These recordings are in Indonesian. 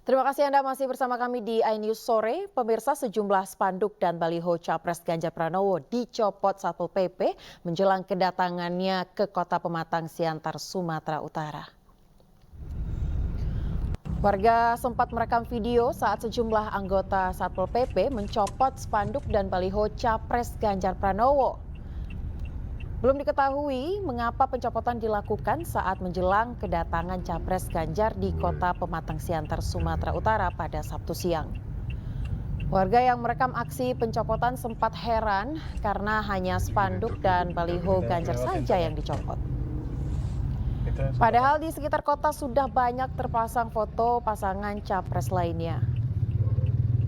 Terima kasih Anda masih bersama kami di iNews Sore. Pemirsa, sejumlah spanduk dan baliho Capres Ganjar Pranowo dicopot Satpol PP menjelang kedatangannya ke Kota Pematang Siantar, Sumatera Utara. Warga sempat merekam video saat sejumlah anggota Satpol PP mencopot spanduk dan baliho Capres Ganjar Pranowo. Belum diketahui mengapa pencopotan dilakukan saat menjelang kedatangan Capres Ganjar di Kota Pematang Siantar, Sumatera Utara pada Sabtu siang. Warga yang merekam aksi pencopotan sempat heran karena hanya spanduk dan baliho Ganjar saja yang dicopot. Padahal di sekitar kota sudah banyak terpasang foto pasangan Capres lainnya.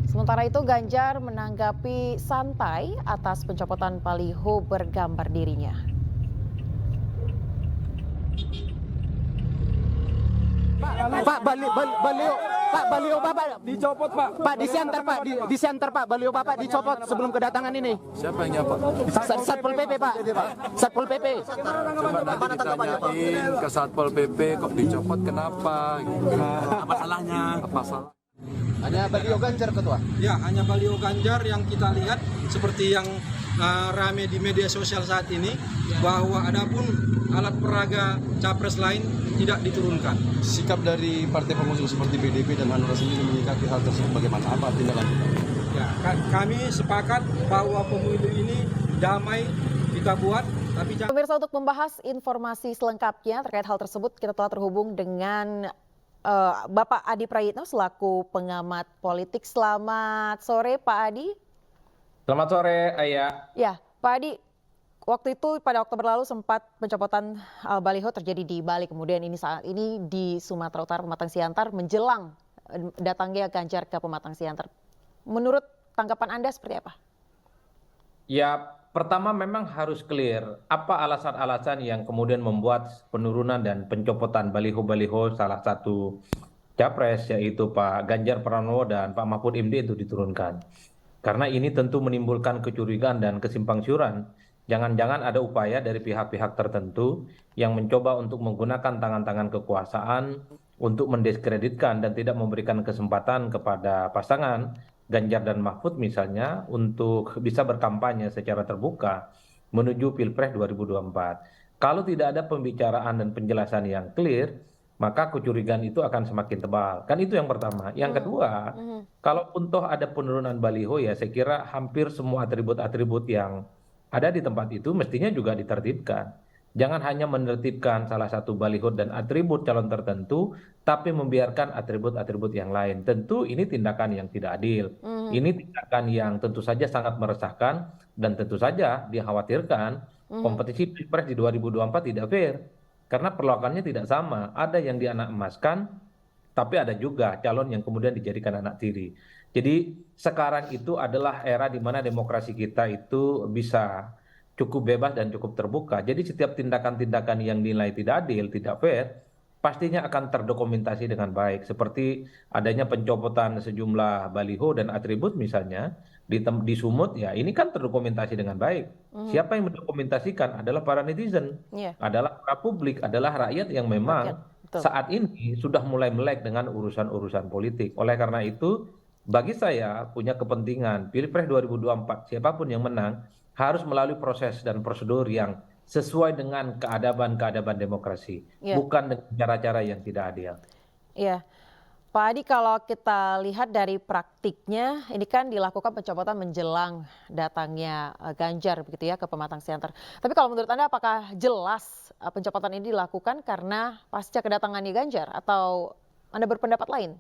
Sementara itu Ganjar menanggapi santai atas pencopotan baliho bergambar dirinya. Pak, baliho Bapak Dicopot, Pak. Pak di center Pak, baliho Bapak dicopot sebelum kedatangan ini. Siapa yang nyapa? Satpol PP Pak, Satpol PP. Coba nanti ditanyain ke Satpol PP kok dicopot kenapa? Apa salahnya? Apa salah? Hanya baliho Ganjar Ketua. Ya, hanya baliho Ganjar yang kita lihat seperti yang rame di media sosial saat ini, bahwa adapun alat peraga capres lain tidak diturunkan. Sikap dari partai pengusung seperti PDIP dan Hanura sendiri menyikapi hal tersebut bagaimana? Apa tindakan? Ya, kami sepakat bahwa pemilu ini damai kita buat, tapi jangan. Pemirsa, untuk membahas informasi selengkapnya terkait hal tersebut, kita telah terhubung dengan Bapak Adi Prayitno selaku pengamat politik. Selamat sore Pak Adi. Selamat sore, Ayah. Ya, Pak Adi, waktu itu pada Oktober lalu sempat pencopotan baliho terjadi di Bali, kemudian ini saat ini di Sumatera Utara, Pematang Siantar, menjelang datangnya Ganjar ke Pematang Siantar. Menurut tanggapan Anda seperti apa? Ya, pertama memang harus clear apa alasan-alasan yang kemudian membuat penurunan dan pencopotan baliho-baliho salah satu capres, yaitu Pak Ganjar Pranowo dan Pak Mahfud MD itu diturunkan. Karena ini tentu menimbulkan kecurigaan dan kesimpangsiuran. Jangan-jangan ada upaya dari pihak-pihak tertentu yang mencoba untuk menggunakan tangan-tangan kekuasaan untuk mendiskreditkan dan tidak memberikan kesempatan kepada pasangan Ganjar dan Mahfud misalnya untuk bisa berkampanye secara terbuka menuju Pilpres 2024. Kalau tidak ada pembicaraan dan penjelasan yang clear, maka kecurigaan itu akan semakin tebal. Kan itu yang pertama. Yang kedua, kalaupun toh ada penurunan baliho, ya saya kira hampir semua atribut-atribut yang ada di tempat itu mestinya juga ditertibkan. Jangan hanya menertibkan salah satu baliho dan atribut calon tertentu, tapi membiarkan atribut-atribut yang lain. Tentu ini tindakan yang tidak adil. Ini tindakan yang tentu saja sangat meresahkan dan tentu saja dikhawatirkan kompetisi Pilpres di 2024 tidak fair. Karena perlakuannya tidak sama. Ada yang dianak emaskan, tapi ada juga calon yang kemudian dijadikan anak tiri. Jadi sekarang itu adalah era di mana demokrasi kita itu bisa cukup bebas dan cukup terbuka. Jadi setiap tindakan-tindakan yang dinilai tidak adil, tidak fair, pastinya akan terdokumentasi dengan baik. Seperti adanya pencopotan sejumlah baliho dan atribut misalnya di Sumut, ya ini kan terdokumentasi dengan baik. Siapa yang mendokumentasikan adalah para netizen, adalah para publik, adalah rakyat yang memang saat ini sudah mulai melek dengan urusan-urusan politik. Oleh karena itu, bagi saya punya kepentingan Pilpres 2024 siapapun yang menang harus melalui proses dan prosedur yang sesuai dengan keadaban demokrasi, bukan dengan cara-cara yang tidak adil. Iya, Pak Adi, kalau kita lihat dari praktiknya, ini kan dilakukan pencopotan menjelang datangnya Ganjar begitu ya ke Pematang Siantar. Tapi kalau menurut Anda apakah jelas pencopotan ini dilakukan karena pasca kedatangannya Ganjar atau Anda berpendapat lain?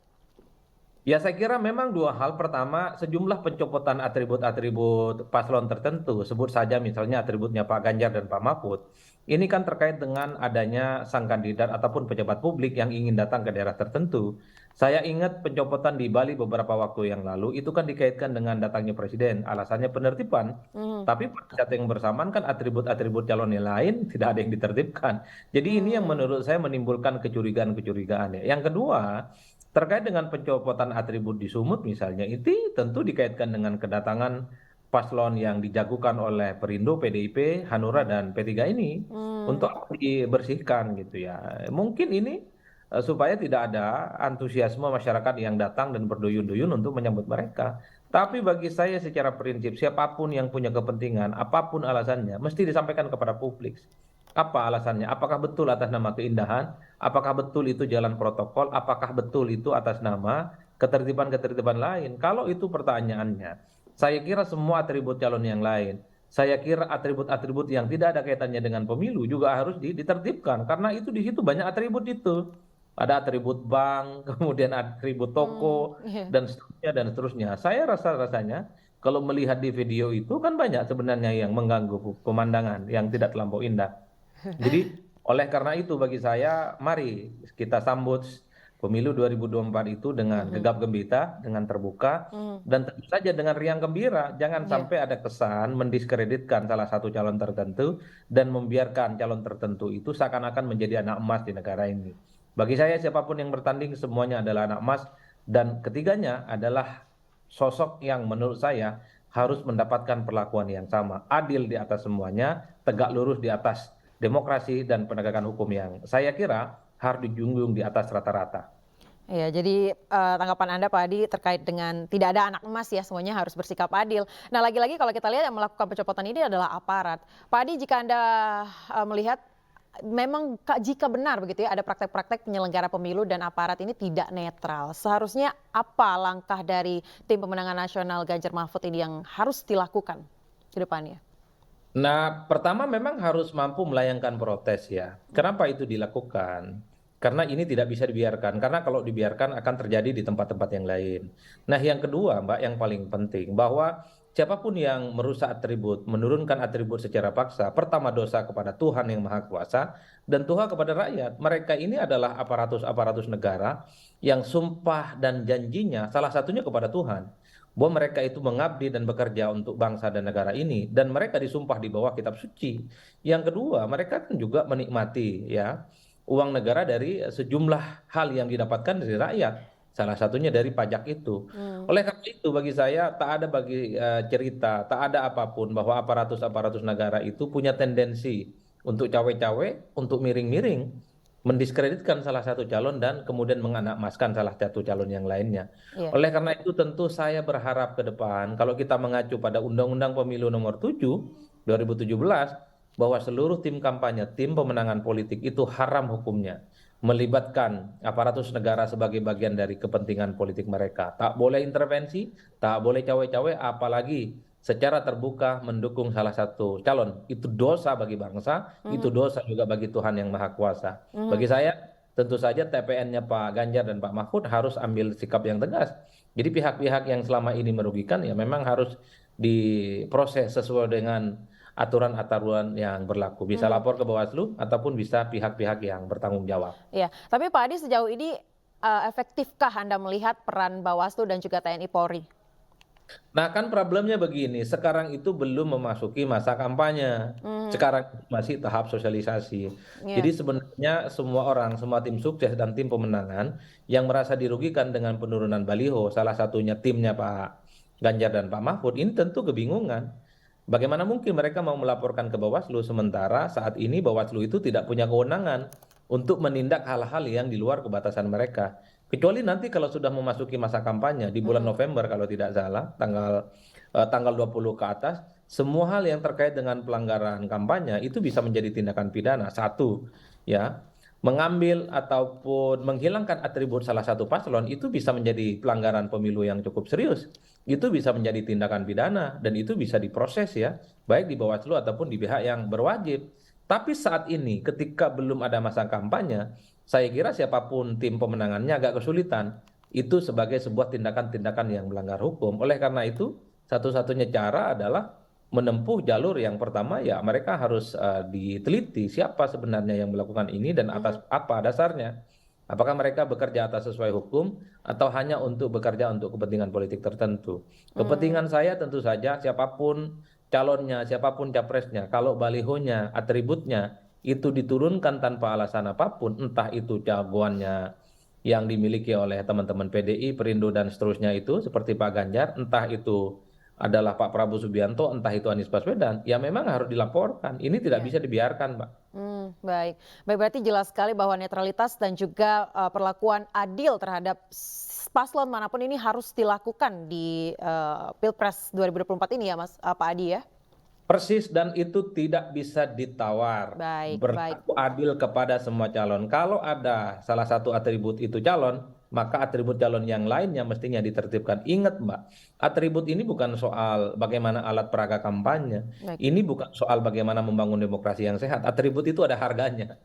Ya saya kira memang dua hal. Pertama, sejumlah pencopotan atribut-atribut paslon tertentu, sebut saja misalnya atributnya Pak Ganjar dan Pak Mahfud. Ini kan terkait dengan adanya sang kandidat ataupun pejabat publik yang ingin datang ke daerah tertentu. Saya ingat pencopotan di Bali beberapa waktu yang lalu, itu kan dikaitkan dengan datangnya presiden, alasannya penertiban. Tapi pada saat yang bersamaan kan atribut-atribut calon yang lain tidak ada yang ditertibkan. Jadi ini yang menurut saya menimbulkan kecurigaan-kecurigaan ya. Yang kedua, terkait dengan pencopotan atribut di Sumut misalnya, itu tentu dikaitkan dengan kedatangan paslon yang dijagokan oleh Perindo, PDIP, Hanura, dan P3 ini untuk dibersihkan gitu ya. Mungkin ini supaya tidak ada antusiasme masyarakat yang datang dan berduyun-duyun untuk menyambut mereka. Tapi bagi saya secara prinsip, siapapun yang punya kepentingan, apapun alasannya, mesti disampaikan kepada publik. Apa alasannya? Apakah betul atas nama keindahan? Apakah betul itu jalan protokol? Apakah betul itu atas nama ketertiban-ketertiban lain? Kalau itu pertanyaannya, saya kira semua atribut calon yang lain, saya kira atribut-atribut yang tidak ada kaitannya dengan pemilu juga harus ditertibkan, karena itu di situ banyak atribut itu. Ada atribut bank, kemudian atribut toko, Iya. dan seterusnya dan seterusnya. Saya rasanya kalau melihat di video itu kan banyak sebenarnya yang mengganggu pemandangan yang tidak terlampau indah. Jadi oleh karena itu bagi saya mari kita sambut pemilu 2024 itu dengan gegap gembita, dengan terbuka, dan tentu saja dengan riang gembira. Jangan Iya. sampai ada kesan mendiskreditkan salah satu calon tertentu dan membiarkan calon tertentu itu seakan-akan menjadi anak emas di negara ini. Bagi saya siapapun yang bertanding semuanya adalah anak emas, dan ketiganya adalah sosok yang menurut saya harus mendapatkan perlakuan yang sama, adil di atas semuanya, tegak lurus di atas demokrasi dan penegakan hukum yang saya kira harus dijunjung di atas rata-rata. Ya, jadi tanggapan Anda Pak Adi terkait dengan tidak ada anak emas ya, semuanya harus bersikap adil. Nah, lagi-lagi kalau kita lihat yang melakukan pencopotan ini adalah aparat. Pak Adi, jika Anda melihat memang jika benar begitu ya ada praktek-praktek penyelenggara pemilu dan aparat ini tidak netral, seharusnya apa langkah dari tim pemenangan nasional Ganjar Mahfud ini yang harus dilakukan ke depannya? Nah, pertama memang harus mampu melayangkan protes ya. Kenapa itu dilakukan? Karena ini tidak bisa dibiarkan, karena kalau dibiarkan akan terjadi di tempat-tempat yang lain. Nah, yang kedua, Mbak, yang paling penting bahwa siapapun yang merusak atribut, menurunkan atribut secara paksa, pertama dosa kepada Tuhan yang Maha Kuasa dan Tuhan kepada rakyat. Mereka ini adalah aparatus-aparatus negara yang sumpah dan janjinya salah satunya kepada Tuhan, bahwa mereka itu mengabdi dan bekerja untuk bangsa dan negara ini, dan mereka disumpah di bawah kitab suci. Yang kedua, mereka kan juga menikmati ya uang negara dari sejumlah hal yang didapatkan dari rakyat, salah satunya dari pajak itu. Oleh karena itu bagi saya tak ada bagi cerita, tak ada apapun bahwa aparatus-aparatus negara itu punya tendensi untuk cawe-cawe, untuk miring-miring, mendiskreditkan salah satu calon dan kemudian menganakmaskan salah satu calon yang lainnya. Iya. Oleh karena itu tentu saya berharap ke depan kalau kita mengacu pada Undang-Undang Pemilu Nomor 7 2017 bahwa seluruh tim kampanye, tim pemenangan politik itu haram hukumnya melibatkan aparatus negara sebagai bagian dari kepentingan politik mereka. Tak boleh intervensi, tak boleh cawe-cawe, apalagi secara terbuka mendukung salah satu calon. Itu dosa bagi bangsa, itu dosa juga bagi Tuhan yang Maha Kuasa. Bagi saya, tentu saja TPN-nya Pak Ganjar dan Pak Mahfud harus ambil sikap yang tegas. Jadi pihak-pihak yang selama ini merugikan ya memang harus diproses sesuai dengan aturan-aturan yang berlaku. Bisa lapor ke Bawaslu ataupun bisa pihak-pihak yang bertanggung jawab. Iya, tapi Pak Adi sejauh ini efektifkah Anda melihat peran Bawaslu dan juga TNI Polri? Nah kan problemnya begini, sekarang itu belum memasuki masa kampanye, sekarang masih tahap sosialisasi. Iya. Jadi sebenarnya semua orang, semua tim sukses dan tim pemenangan yang merasa dirugikan dengan penurunan baliho, salah satunya timnya Pak Ganjar dan Pak Mahfud, ini tentu kebingungan. Bagaimana mungkin mereka mau melaporkan ke Bawaslu sementara saat ini Bawaslu itu tidak punya kewenangan untuk menindak hal-hal yang di luar kebatasan mereka. Kecuali nanti kalau sudah memasuki masa kampanye di bulan November kalau tidak salah, tanggal 20 ke atas, semua hal yang terkait dengan pelanggaran kampanye itu bisa menjadi tindakan pidana. Satu, ya, mengambil ataupun menghilangkan atribut salah satu paslon itu bisa menjadi pelanggaran pemilu yang cukup serius. Itu bisa menjadi tindakan pidana dan itu bisa diproses ya, baik di Bawaslu ataupun di pihak yang berwajib. Tapi saat ini ketika belum ada masa kampanye, saya kira siapapun tim pemenangannya agak kesulitan. Itu sebagai sebuah tindakan-tindakan yang melanggar hukum. Oleh karena itu, satu-satunya cara adalah menempuh jalur yang pertama ya mereka harus diteliti siapa sebenarnya yang melakukan ini dan atas apa dasarnya. Apakah mereka bekerja atas sesuai hukum atau hanya untuk bekerja untuk kepentingan politik tertentu. Kepentingan saya tentu saja siapapun calonnya, siapapun capresnya, kalau balihonya, atributnya itu diturunkan tanpa alasan apapun, entah itu jagoannya yang dimiliki oleh teman-teman PDI, Perindo dan seterusnya itu seperti Pak Ganjar, entah itu adalah Pak Prabowo Subianto, entah itu Anies Baswedan, ya memang harus dilaporkan. Ini tidak bisa dibiarkan, Mbak. Baik, berarti jelas sekali bahwa netralitas dan juga perlakuan adil terhadap paslon manapun ini harus dilakukan di Pilpres 2024 ini ya Mas Pak Adi ya? Persis, dan itu tidak bisa ditawar. Baik, Berlaku adil kepada semua calon. Kalau ada salah satu atribut itu calon, maka atribut calon yang lainnya mestinya ditertibkan. Ingat Mbak, atribut ini bukan soal bagaimana alat peraga kampanye. Baik. Ini bukan soal bagaimana membangun demokrasi yang sehat. Atribut itu ada harganya.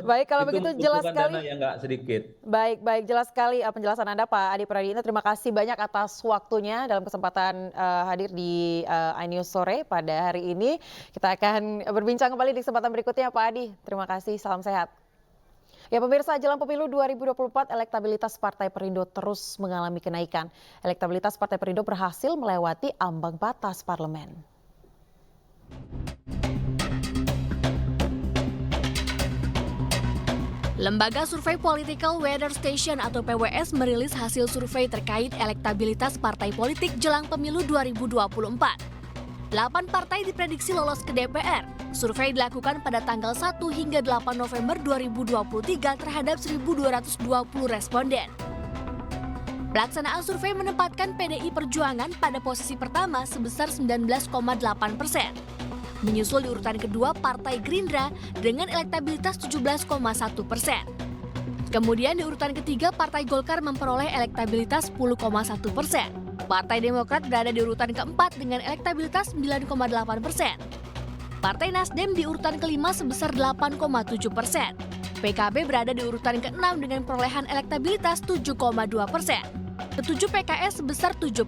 Baik kalau begitu jelas membutuhkan sekali. dana yang nggak sedikit. Baik, jelas sekali penjelasan Anda Pak Adi Praditno. Terima kasih banyak atas waktunya dalam kesempatan hadir di iNews Sore pada hari ini. Kita akan berbincang kembali di kesempatan berikutnya Pak Adi. Terima kasih, salam sehat. Ya pemirsa, jelang pemilu 2024 elektabilitas Partai Perindo terus mengalami kenaikan. Elektabilitas Partai Perindo berhasil melewati ambang batas parlemen. Lembaga Survei Political Weather Station atau PWS merilis hasil survei terkait elektabilitas partai politik jelang pemilu 2024. 8 partai diprediksi lolos ke DPR. Survei dilakukan pada tanggal 1 hingga 8 November 2023 terhadap 1.220 responden. Pelaksanaan survei menempatkan PDI Perjuangan pada posisi pertama sebesar 19,8%. Menyusul di urutan kedua Partai Gerindra dengan elektabilitas 17,1%. Kemudian di urutan ketiga Partai Golkar memperoleh elektabilitas 10,1%. Partai Demokrat berada di urutan keempat dengan elektabilitas 9,8%. Partai Nasdem di urutan kelima sebesar 8,7%. PKB berada di urutan keenam dengan perolehan elektabilitas 7,2%. Ketujuh PKS sebesar 7%.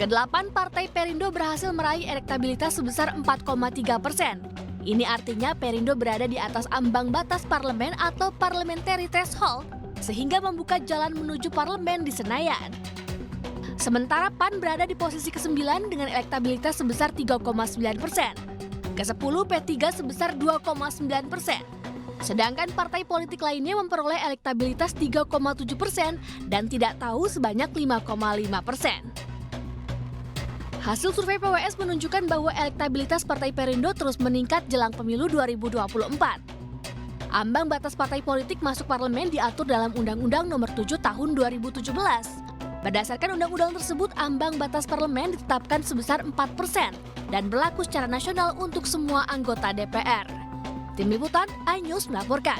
Kedelapan Partai Perindo berhasil meraih elektabilitas sebesar 4,3%. Ini artinya Perindo berada di atas ambang batas parlemen atau parliamentary threshold, sehingga membuka jalan menuju parlemen di Senayan. Sementara PAN berada di posisi ke-9 dengan elektabilitas sebesar 3,9%. Ke-10 P3 sebesar 2,9%. Sedangkan partai politik lainnya memperoleh elektabilitas 3,7% dan tidak tahu sebanyak 5,5%. Hasil survei PWS menunjukkan bahwa elektabilitas Partai Perindo terus meningkat jelang pemilu 2024. Ambang batas partai politik masuk parlemen diatur dalam Undang-Undang Nomor 7 Tahun 2017. Berdasarkan undang-undang tersebut, ambang batas parlemen ditetapkan sebesar 4% dan berlaku secara nasional untuk semua anggota DPR. Tim Liputan iNews melaporkan.